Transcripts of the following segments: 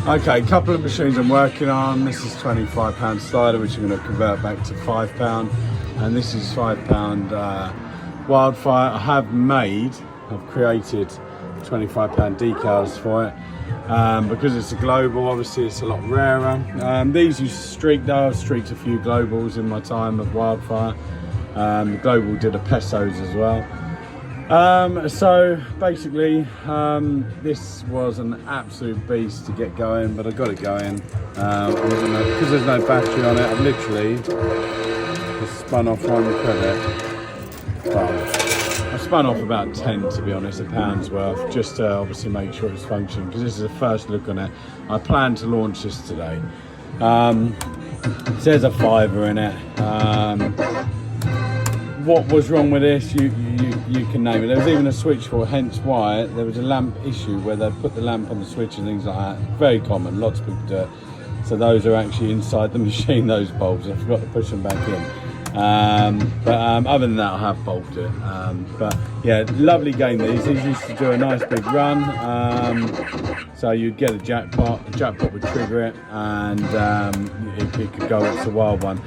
Okay, a couple of machines I'm working on. This is £25 slider, which I'm going to convert back to £5, and this is £5 Wildfire. I've created £25 decals for it. Because it's a global, obviously it's a lot rarer. These used to streak though. I've streaked a few globals in my time of Wildfire. The global did a pesos as well. So basically, this was an absolute beast to get going, but I got it going. Because there's no battery on it, I've literally just spun off one credit. Well, I spun off about 10, to be honest, a pound's worth, just to obviously make sure it's functioning, because this is the first look on it. I plan to launch this today. It says a fiver in it. What was wrong with this, you can name it. There was even a switch for, hence why there was a lamp issue where they put the lamp on the switch and things like that. Very common, lots of people do it. So those are actually inside the machine, those bulbs. I forgot to push them back in. Other than that, I have bolted it. But yeah, lovely game these. These used to do a nice big run. So you'd get a jackpot would trigger it, and it could go up to a wild one.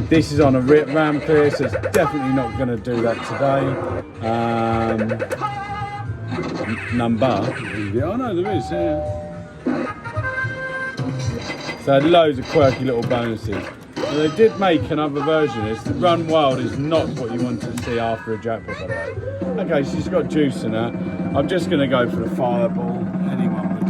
This is on a ram clear, so it's definitely not going to do that today. Oh no, there is, yeah. So loads of quirky little bonuses. They did make another version. It's the Run Wild is not what you want to see after a jackpot, by the way. Okay, she's got juice in her. I'm just going to go for the fireball. Anyone would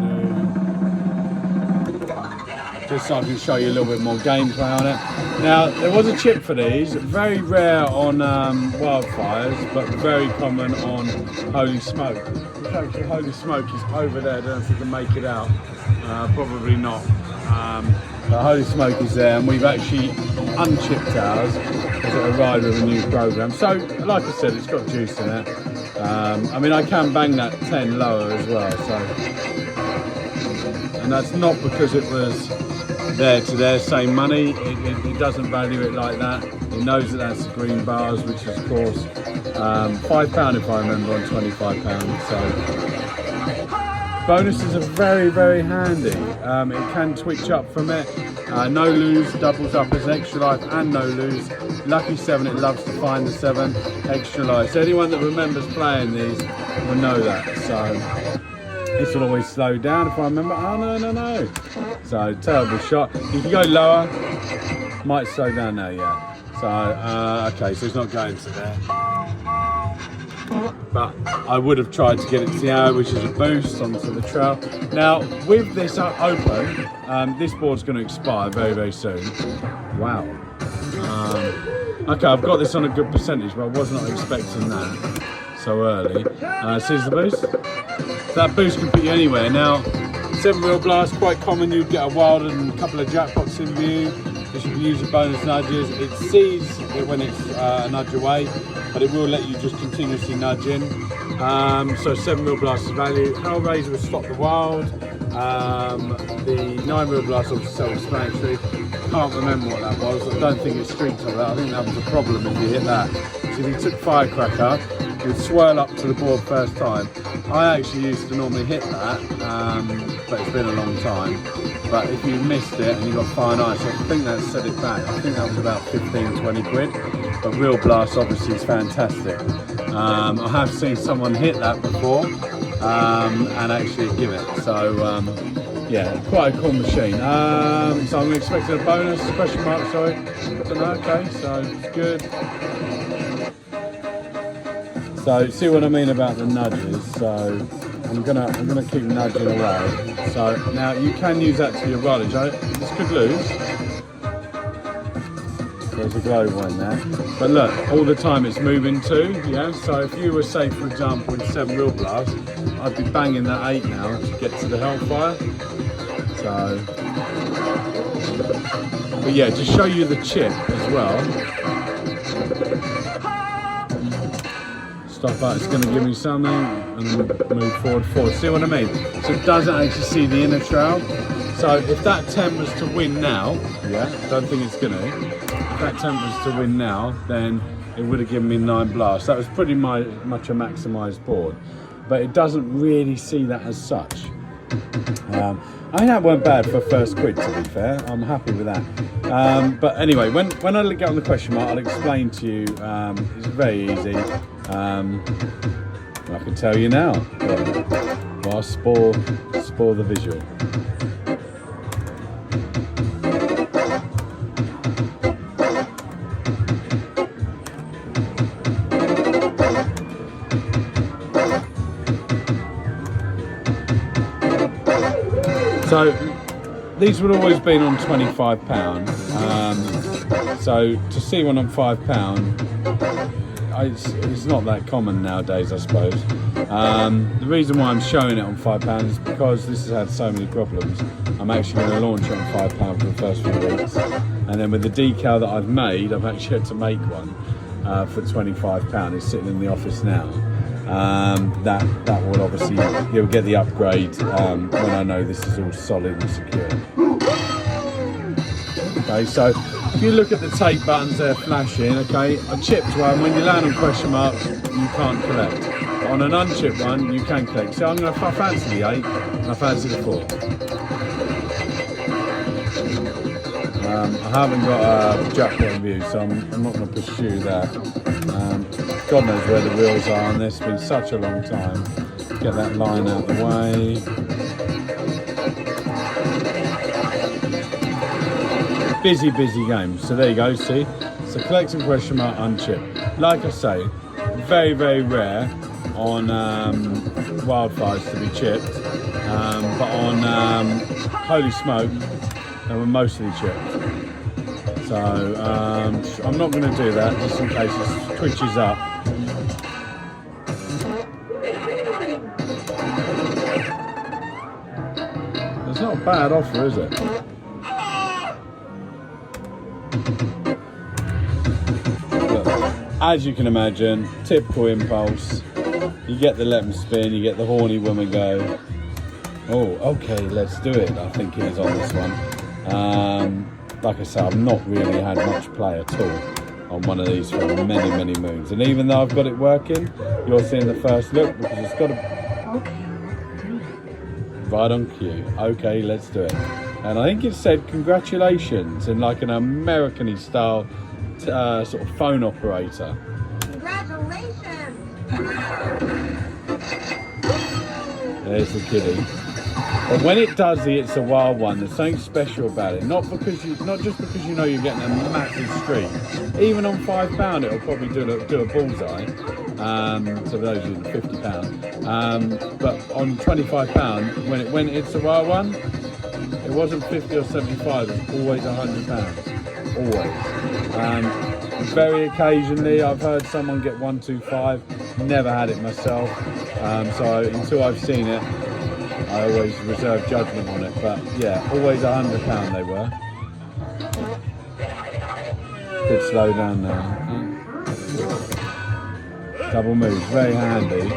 do. Just so I can show you a little bit more gameplay on it. Now, there was a chip for these. Very rare on Wildfires, but very common on Holy Smoke. Actually, Holy Smoke is over there. I don't know if you can make it out. Probably not. But Holy Smoke is there, and we've actually unchipped ours as it arrived with a new program. So, like I said, it's got juice in it. I mean, I can bang that 10 lower as well. So, and that's not because it was there to there, same money. It doesn't value it like that. It knows that that's the green bars, which is of course £5 if I remember on £25. So. Bonuses are very, very handy. It can twitch up from it. No lose doubles up as extra life and no lose. Lucky 7, it loves to find the 7 extra life. So anyone that remembers playing these will know that. So this will always slow down if I remember. Oh no. So terrible shot. If you go lower, might slow down now, yeah. So okay, so it's not going to there. But I would have tried to get it to the arrow, which is a boost onto the trail. Now, with this open, this board's going to expire very, very soon. Wow. Okay, I've got this on a good percentage, but I was not expecting that so early. So here's the boost. That boost can put you anywhere. Now, 7 Real Blast, quite common. You'd get a wild and a couple of jackpots in view. Because you can use your bonus nudges. It sees it when it's a nudge away, but it will let you just continuously nudge in. So 7 Real Blast is value. Hellraiser will stop the wild. The 9 Real Blast obviously self-explanatory. Can't remember what that was. I don't think it's streaked on that. I think that was a problem if you hit that. So if you took Firecracker, it would swirl up to the board first time. I actually used to normally hit that, but it's been a long time. But if you missed it and you got Fire and Ice, I think that set it back. I think that was about 15-20 quid. But Real Blast obviously is fantastic. I have seen someone hit that before and actually give it. So yeah, quite a cool machine. So I'm expecting a bonus, question mark, sorry. Okay, so it's good. So see what I mean about the nudges. So I'm gonna keep nudging away. So now you can use that to your advantage. This could lose. There's a global in there. But look, all the time it's moving too, yeah? So if you were, say, for example, with 7 Real Blast, I'd be banging that 8 now to get to the Hellfire. So, but yeah, to show you the chip as well. Stop that, it's going to give me something, and then move forward. See what I mean? So it doesn't actually see the inner trail. So if that 10 was to win now, yeah, I don't think it's going to. If that 10 was to win now, then it would have given me 9 blasts. That was pretty much a maximised board. But it doesn't really see that as such. I mean, that weren't bad for first quid, to be fair. I'm happy with that. But anyway, when I get on the question mark, I'll explain to you. It's very easy. I can tell you now. But I'll spoil the visual. So these would always been on £25. So to see one on £5, it's not that common nowadays, I suppose. The reason why I'm showing it on £5 is because this has had so many problems. I'm actually going to launch it on £5 for the first few weeks, and then with the decal that I've made, I've actually had to make one for £25. It's sitting in the office now. That will obviously, you'll get the upgrade when I know this is all solid and secure. Okay, so if you look at the tape buttons, they're flashing. Okay, a chipped one, when you land on question marks, you can't collect. On an unchipped one, you can collect. So I fancy the 8 and I fancy the 4. I haven't got a Jackpot view, so I'm not going to pursue that. God knows where the wheels are on this. It's been such a long time. Get that line out the way. Busy game. So there you go, see? So collecting question mark unchipped. Like I say, very, very rare on Wildfires to be chipped. But on Holy Smoke, they were mostly chipped. So I'm not going to do that just in case it twitches up. It's not a bad offer, is it? Look, as you can imagine, typical impulse. You get the let 'em spin, you get the horny woman go. Oh, okay, let's do it. I think it is on this one. Like I say, I've not really had much play at all on one of these for many moons. And even though I've got it working, you're seeing the first look because it's got a... Right on cue. Okay, let's do it. And I think it said congratulations in like an American-y style sort of phone operator. Congratulations! There's the kiddie. But when it does the It's a Wild one, there's something special about it. Not just because you know you're getting a massive streak. Even on £5, it'll probably do a bullseye. So those are £50. But on £25, when It's a Wild one, it wasn't 50 or 75. It's always £100. Always. Very occasionally, I've heard someone get 125. Never had it myself. So until I've seen it, I always reserve judgment on it, but yeah, always £100 they were. Could slow down now. Double moves, very handy.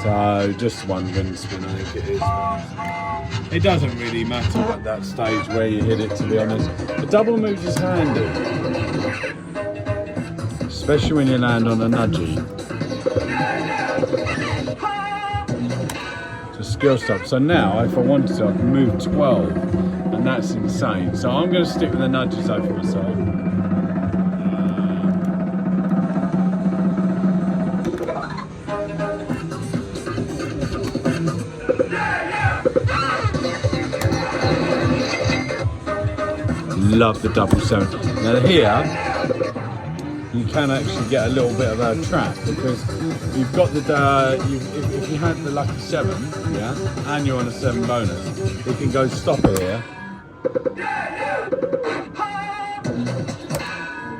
So just one ring spin, I think it is. It doesn't really matter at that stage where you hit it, to be honest. The double moves is handy, especially when you land on a nudgie. Skill stuff. So now, if I wanted to, I can move 12, and that's insane. So I'm going to stick with the nudges though for myself. Love the double 7. Now here, you can actually get a little bit of a trap because you've got the if you had the lucky 7, yeah, and you're on a 7 bonus, you can go stopper here,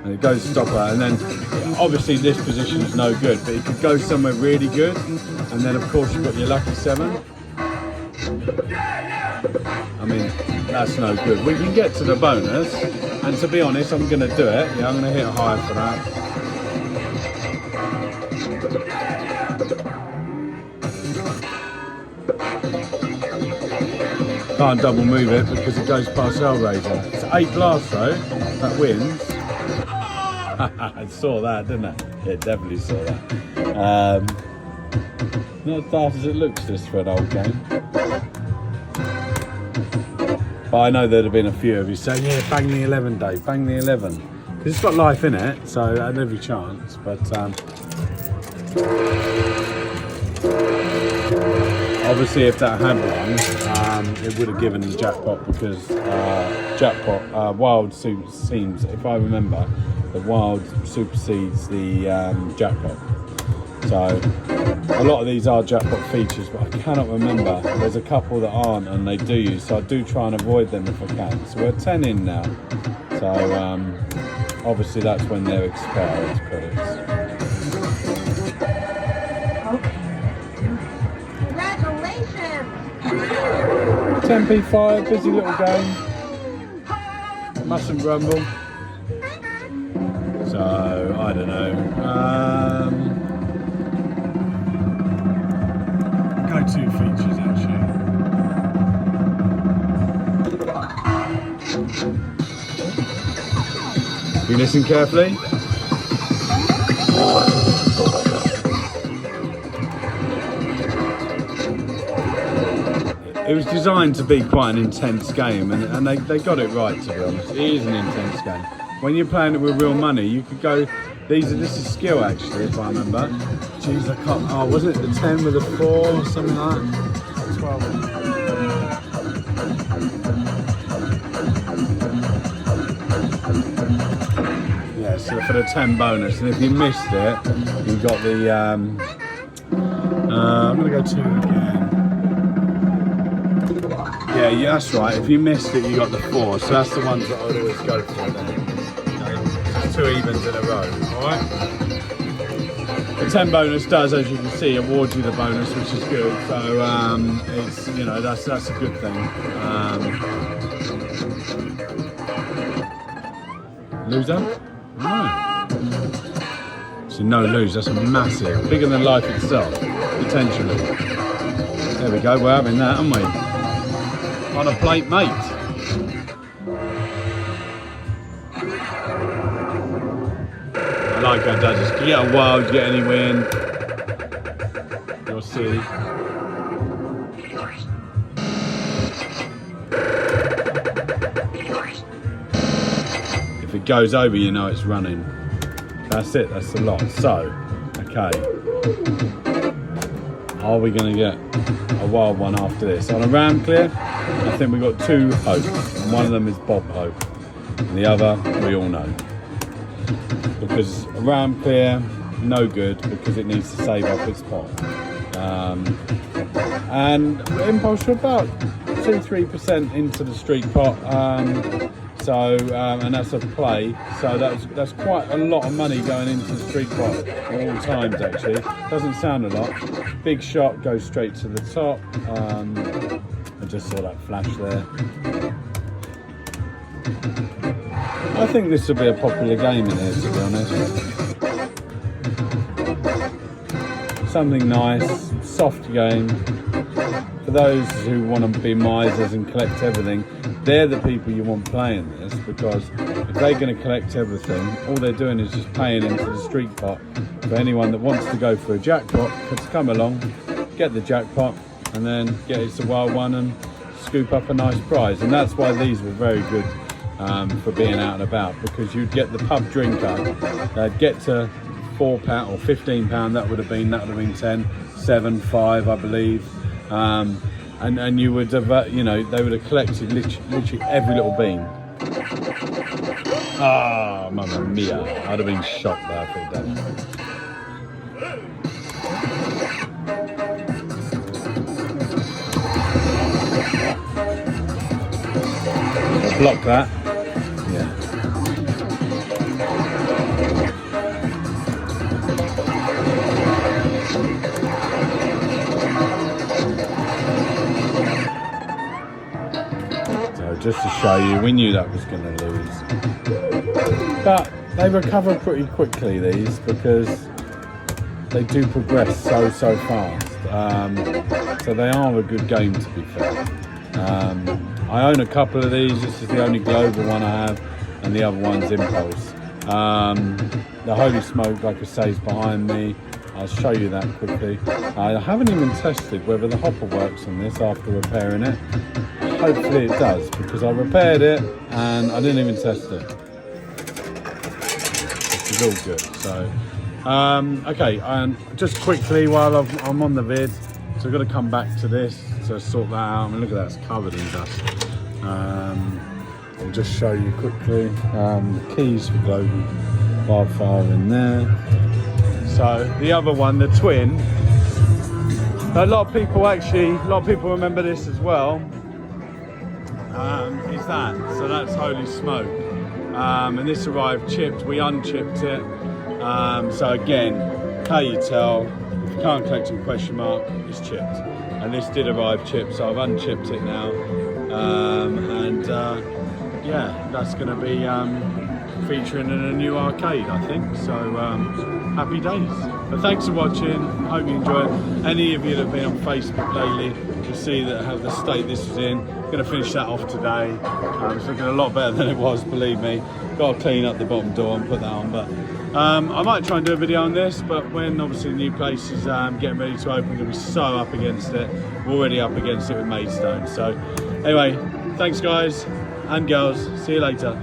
and it goes stopper, and then obviously this position is no good, but you could go somewhere really good, and then of course you've got your lucky 7. I mean, that's no good. We can get to the bonus, and to be honest, I'm going to do it. Yeah, I'm going to hit high for that. Can't double move it because it goes past Hellraiser. It's 8 blasts though, that wins. I saw that, didn't I? Yeah, definitely saw that. Not as daft as it looks, this for an old game. But I know there'd have been a few of you saying, yeah, bang the 11, Dave, bang the 11. Because it's got life in it, so I had every chance. But obviously if that had one, it would have given the jackpot, because jackpot, wild seems, if I remember, the wild supersedes the jackpot. So a lot of these are jackpot features, but I cannot remember. There's a couple that aren't, and they do use, so I do try and avoid them if I can. So we're 10 in now. So obviously that's when they're expired credits. Congratulations! 10p5, busy little game. Mustn't grumble. So I don't know. Go to features actually. You listen carefully. It was designed to be quite an intense game, and they got it right, to be honest. It is an intense game. When you're playing it with real money, you could go. This is skill actually, if I remember. Jeez, I can't. Oh, wasn't it the 10 with a 4 or something like that? 12. Yeah, so for the 10 bonus, and if you missed it, you got the. I'm gonna go 2 again. Yeah, that's right. If you missed it, you got the 4. So that's the ones that I would always go for then. Okay. 2 evens in a row. All right. The 10 bonus does, as you can see, award you the bonus, which is good. So it's, you know, that's a good thing. Loser? No. So no lose. That's a massive, bigger than life itself, potentially. There we go. We're having that, aren't we? On a plate, mate. I like how Dad just get a wild, get any win. You'll see. If it goes over, you know it's running. That's it, that's the lot. So, okay. Are we going to get a wild one after this? On a ram clear, I think we've got 2 Hopes. And one of them is Bob Hope. And the other, we all know. Because a ram clear, no good, because it needs to save up its pot. And impulse, you're about 2-3% into the street pot. And that's a play, so that's quite a lot of money going into the street pot at all times actually. Doesn't sound a lot. Big shot goes straight to the top. I just saw that flash there. I think this will be a popular game in here, to be honest. Something nice, soft game. For those who want to be misers and collect everything, they're the people you want playing this, because if they're going to collect everything, all they're doing is just paying into the street pot. For anyone that wants to go for a jackpot, to come along, get the jackpot, and then get it's a wild one and scoop up a nice prize. And that's why these were very good for being out and about, because you'd get the pub drinker, get to £4 or £15, that would have been 10, 7, 5, I believe. And you would have, you know, they would have collected literally every little bean. Ah, oh, mamma mia! I'd have been shocked there if it done. I'll block that. Yeah. Just to show you, we knew that was going to lose. But they recover pretty quickly, these, because they do progress so fast. So they are a good game, to be fair. I own a couple of these. This is the only global one I have, and the other one's Impulse. The Holy Smoke, like I say, is behind me. I'll show you that quickly. I haven't even tested whether the hopper works on this after repairing it. Hopefully it does, because I repaired it and I didn't even test it. Which is all good. So, okay, and just quickly while I'm on the vid, so I've got to come back to this to sort that out. I mean, look at that, it's covered in dust. I'll just show you quickly the keys for global Wildfire in there. So the other one, the twin, a lot of people remember this as well, is that. So that's Holy Smoke. And this arrived chipped, we unchipped it. So again, how you tell, if you can't collect in question mark, it's chipped. And this did arrive chipped, so I've unchipped it now. Yeah, that's going to be featuring in a new arcade, I think. So happy days. But thanks for watching. Hope you enjoy it. Any of you that have been on Facebook lately, you'll see that have the state this was in. Going to finish that off today. It's looking a lot better than it was, believe me. Got to clean up the bottom door and put that on. But I might try and do a video on this, but when obviously the new place is getting ready to open, we're going to be so up against it. We're already up against it with Maidstone. So anyway, thanks guys and girls. See you later.